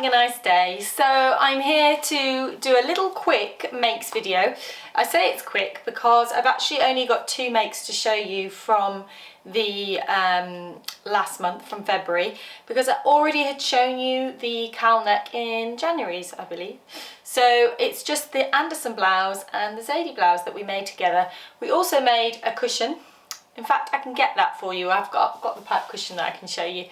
having a nice day. So I'm here to do a little quick makes video. I say it's quick because I've actually only got 2 makes to show you from the last month, from February, because I already had shown you the cowl neck in January's, I believe. So it's just the Anderson blouse and the Zara blouse that we made together. We also made a cushion. In fact, I can get that for you. I've got the pipe cushion that I can show you.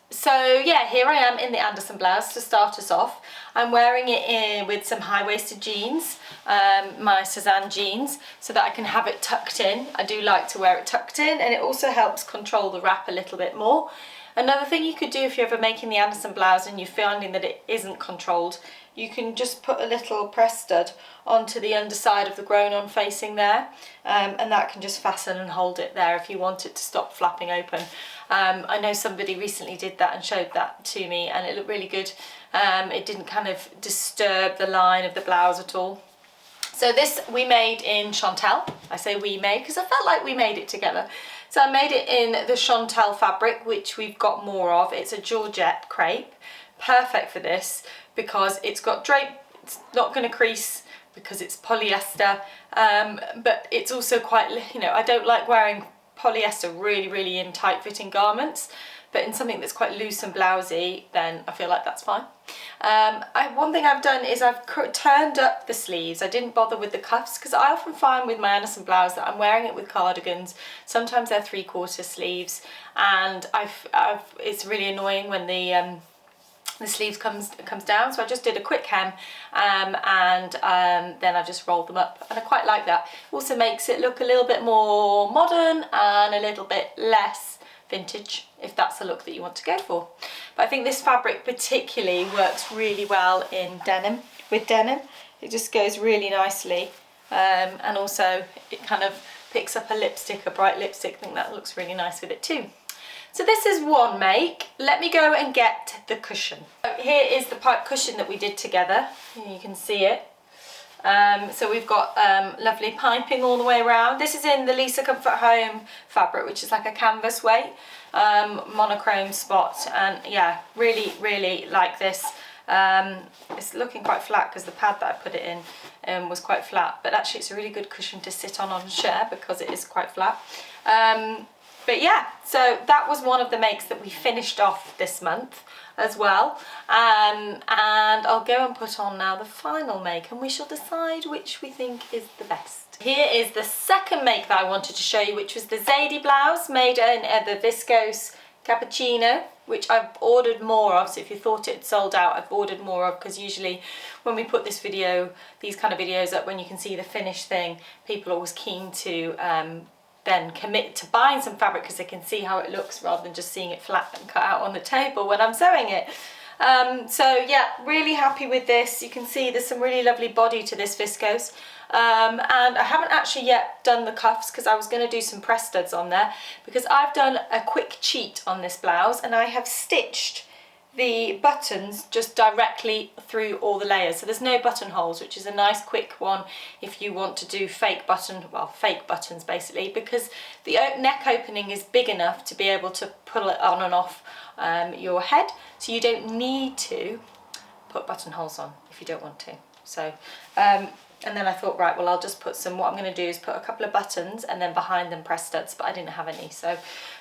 So yeah, here I am in the Anderson blouse to start us off. I'm wearing it in with some high-waisted jeans, my Suzanne jeans, so that I can have it tucked in. I do like to wear it tucked in, and it also helps control the wrap a little bit more. Another thing you could do if you're ever making the Anderson blouse and you're finding that it isn't controlled, you can just put a little press stud onto the underside of the grown-on facing there, and that can just fasten and hold it there if you want it to stop flapping open. I know somebody recently did that and showed that to me, and it looked really good. It didn't kind of disturb the line of the blouse at all. So this we made in Chantel. I say we made because I felt like we made it together. So I made it in the Chantel fabric, which we've got more of. It's a Georgette crepe, perfect for this because it's got drape, it's not going to crease because it's polyester, but it's also quite, you know, I don't like wearing polyester really in tight fitting garments, but in something that's quite loose and blousy, then I feel like that's fine. One thing I've done is I've turned up the sleeves. I didn't bother with the cuffs because I often find with my Anderson blouse that I'm wearing it with cardigans. Sometimes they're 3/4 sleeves, and it's really annoying when the sleeves comes down, so I just did a quick hem, and then I just rolled them up, and I quite like that. Also makes it look a little bit more modern and a little bit less vintage, if that's the look that you want to go for. But I think this fabric particularly works really well in denim, with denim. It just goes really nicely, and also it kind of picks up a lipstick, a bright lipstick. I think that looks really nice with it too. So this is one make. Let me go and get the cushion. So here is the pipe cushion that we did together. You can see it. So we've got lovely piping all the way around. This is in the Lisa Comfort Home fabric, which is like a canvas weight, monochrome spot, and yeah, really like this. It's looking quite flat because the pad that I put it in was quite flat, but actually it's a really good cushion to sit on a chair because it is quite flat. But yeah, so that was one of the makes that we finished off this month as well. And I'll go and put on now the final make, and we shall decide which we think is the best. Here is the second make that I wanted to show you, which was the Zara blouse made in the viscose cappuccino, which I've ordered more of. So if you thought it sold out, I've ordered more of, because usually when we put these kind of videos up, when you can see the finished thing, people are always keen to then commit to buying some fabric because they can see how it looks rather than just seeing it flat and cut out on the table when I'm sewing it. So yeah, really happy with this. You can see there's some really lovely body to this viscose, and I haven't actually yet done the cuffs because I was going to do some press studs on there, because I've done a quick cheat on this blouse and I have stitched the buttons just directly through all the layers, so there's no buttonholes, which is a nice quick one if you want to do fake buttons basically, because the neck opening is big enough to be able to pull it on and off your head, so you don't need to put buttonholes on if you don't want to. So and then I thought, right, well, I'll just put some, what I'm going to do is put a couple of buttons and then behind them press studs, but I didn't have any, so I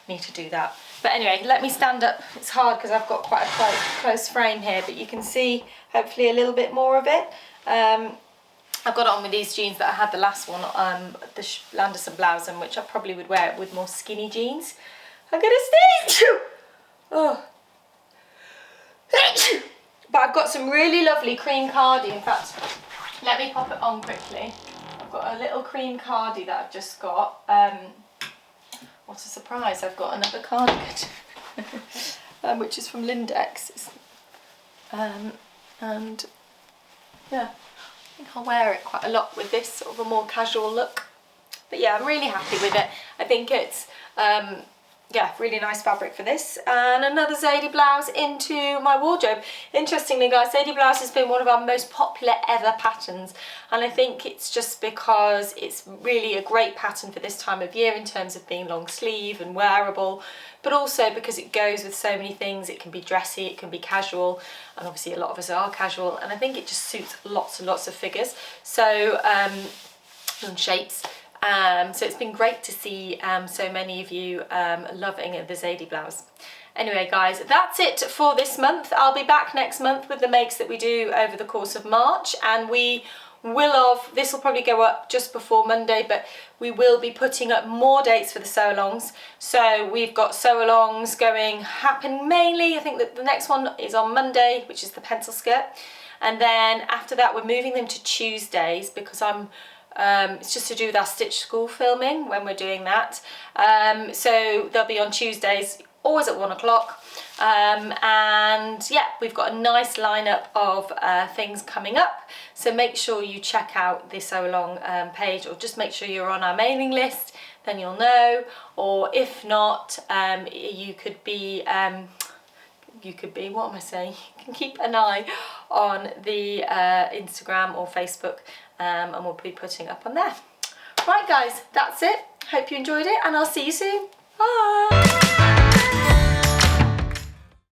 need to do that. But anyway, let me stand up. It's hard because I've got quite a close frame here, but you can see hopefully a little bit more of it. I've got it on with these jeans that I had the last one, the Anderson blouse, in which I probably would wear it with more skinny jeans. I'm going to stitch! Oh. But I've got some really lovely cream cardi. In fact, let me pop it on quickly. I've got a little cream cardi that I've just got. What a surprise, I've got another cardigan, which is from Lindex. And yeah, I think I'll wear it quite a lot with this sort of a more casual look. But yeah, I'm really happy with it. I think it's yeah, really nice fabric for this. And another Zara Blouse into my wardrobe. Interestingly guys, Zara Blouse has been one of our most popular ever patterns, and I think it's just because it's really a great pattern for this time of year in terms of being long sleeve and wearable, but also because it goes with so many things. It can be dressy, it can be casual, and obviously a lot of us are casual, and I think it just suits lots and lots of figures, so and shapes. So it's been great to see so many of you loving the Zara Blouse. Anyway guys, that's it for this month. I'll be back next month with the makes that we do over the course of March, and this will probably go up just before Monday, but we will be putting up more dates for the sew-alongs. So we've got sew-alongs happen mainly, I think that the next one is on Monday, which is the pencil skirt. And then after that we're moving them to Tuesdays because it's just to do with our Stitch School filming when we're doing that. So they'll be on Tuesdays, always at 1 o'clock. And yeah, we've got a nice lineup of things coming up. So make sure you check out the Sew Along page, or just make sure you're on our mailing list, then you'll know. Or if not, you could be, what am I saying? You can keep an eye on the Instagram or Facebook, and we'll be putting up on there. Right guys, that's it. Hope you enjoyed it, and I'll see you soon. Bye.